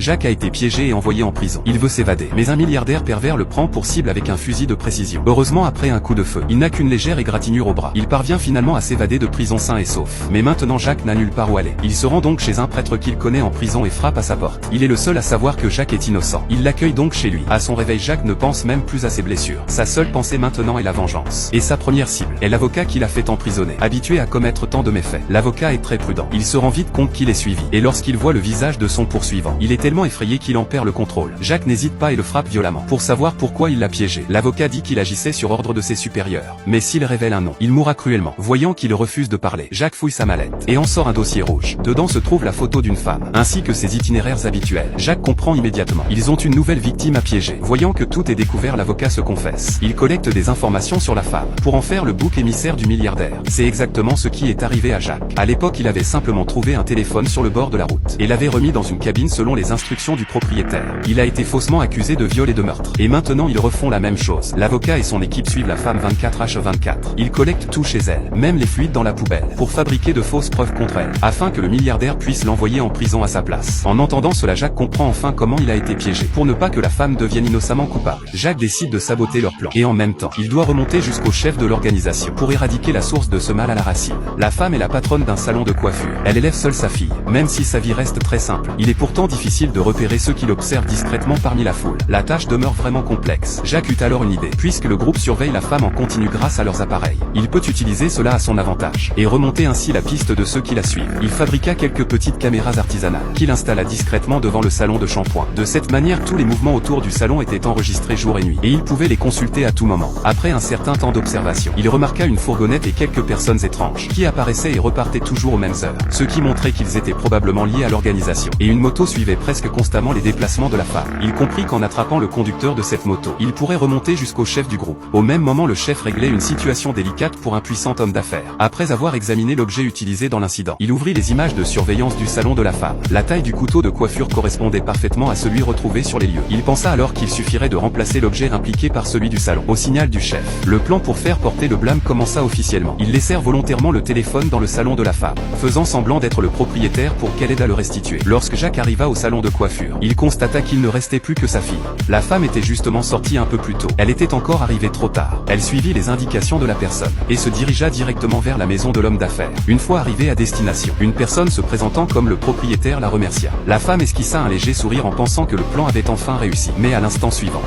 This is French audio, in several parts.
Jacques a été piégé et envoyé en prison. Il veut s'évader, mais un milliardaire pervers le prend pour cible avec un fusil de précision. Heureusement, après un coup de feu, il n'a qu'une légère égratignure au bras. Il parvient finalement à s'évader de prison sain et sauf. Mais maintenant Jacques n'a nulle part où aller. Il se rend donc chez un prêtre qu'il connaît en prison et frappe à sa porte. Il est le seul à savoir que Jacques est innocent. Il l'accueille donc chez lui. À son réveil, Jacques ne pense même plus à ses blessures. Sa seule pensée maintenant est la vengeance. Et sa première cible est l'avocat qui l'a fait emprisonner. Habitué à commettre tant de méfaits, l'avocat est très prudent. Il se rend vite compte qu'il est suivi. Et lorsqu'il voit le visage de son poursuivant, il est tellement effrayé qu'il en perd le contrôle. Jacques n'hésite pas et le frappe violemment. Pour savoir pourquoi il l'a piégé, l'avocat dit qu'il agissait sur ordre de ses supérieurs. Mais s'il révèle un nom, il mourra cruellement. Voyant qu'il refuse de parler, Jacques fouille sa mallette et en sort un dossier rouge. Dedans se trouve la photo d'une femme, ainsi que ses itinéraires habituels. Jacques comprend immédiatement. Ils ont une nouvelle victime à piéger. Voyant que tout est découvert, l'avocat se confesse. Il collecte des informations sur la femme, pour en faire le bouc émissaire du milliardaire. C'est exactement ce qui est arrivé à Jacques. À l'époque, il avait simplement trouvé un téléphone sur le bord de la route, et l'avait remis dans une cabine selon les instructions du propriétaire. Il a été faussement accusé de viol et de meurtre. Et maintenant ils refont la même chose. L'avocat et son équipe suivent la femme 24h24. Ils collectent tout chez elle, même les fluides dans la poubelle, pour fabriquer de fausses preuves contre elle, afin que le milliardaire puisse l'envoyer en prison à sa place. En entendant cela, Jacques comprend enfin comment il a été piégé, pour ne pas que la femme devienne innocemment coupable. Jacques décide de saboter leur plan, et en même temps, il doit remonter jusqu'au chef de l'organisation, pour éradiquer la source de ce mal à la racine. La femme est la patronne d'un salon de coiffure. Elle élève seule sa fille, même si sa vie reste très simple. Il est pourtant difficile de repérer ceux qui l'observent discrètement parmi la foule. La tâche demeure vraiment complexe. Jacques eut alors une idée, puisque le groupe surveille la femme en continu grâce à leurs appareils. Il peut utiliser cela à son avantage, et remonter ainsi la piste de ceux qui la suivent. Il fabriqua quelques petites caméras artisanales, qu'il installa discrètement devant le salon de shampoing. De cette manière, tous les mouvements autour du salon étaient enregistrés jour et nuit, et il pouvait les consulter à tout moment. Après un certain temps d'observation, il remarqua une fourgonnette et quelques personnes étranges, qui apparaissaient et repartaient toujours aux mêmes heures, ce qui montrait qu'ils étaient probablement liés à l'organisation. Et une moto suivait presque constamment les déplacements de la femme. Il comprit qu'en attrapant le conducteur de cette moto, il pourrait remonter jusqu'au chef du groupe. Au même moment, le chef réglait une situation délicate pour un puissant homme d'affaires. Après avoir examiné l'objet utilisé dans l'incident, il ouvrit les images de surveillance du salon de la femme. La taille du couteau de coiffure correspondait parfaitement à celui retrouvé sur les lieux. Il pensa alors qu'il suffirait de remplacer l'objet impliqué par celui du salon. Au signal du chef, le plan pour faire porter le blâme commença officiellement. Ils laissèrent volontairement le téléphone dans le salon de la femme, faisant semblant d'être le propriétaire pour qu'elle aide à le restituer. Lorsque Jacques arriva au salon de coiffure, il constata qu'il ne restait plus que sa fille. La femme était justement sortie un peu plus tôt. Elle était encore arrivée trop tard. Elle suivit les indications de la personne, et se dirigea directement vers la maison de l'homme d'affaires. Une fois arrivée à destination, une personne se présentant comme le propriétaire la remercia. La femme esquissa un léger sourire en pensant que le plan avait enfin réussi. Mais à l'instant suivant,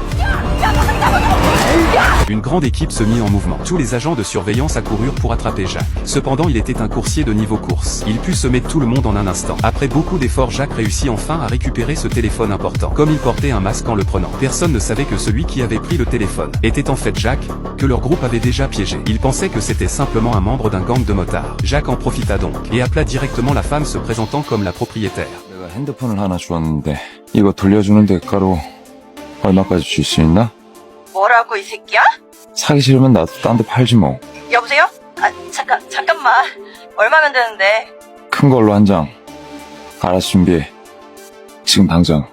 une grande équipe se mit en mouvement. Tous les agents de surveillance accoururent pour attraper Jacques. Cependant, il était un coursier de niveau course. Il put semer tout le monde en un instant. Après beaucoup d'efforts, Jacques réussit enfin à récupérer ce téléphone important. Comme il portait un masque en le prenant, personne ne savait que celui qui avait pris le téléphone était en fait Jacques, que leur groupe avait déjà piégé. Il pensait que c'était simplement un membre d'un gang de motards. Jacques en profita donc, et appela directement la femme se présentant comme la propriétaire. 내가 핸드폰을 하나 주었는데 이거 돌려주는 대가로 얼마까지 줄 수 있나? 뭐라고 이 새끼야? 사기 싫으면 나도 딴 데 팔지 뭐. 여보세요? 아 잠깐만. 얼마면 되는데? 큰 걸로 한 장. 알아서 준비해. 지금 당장.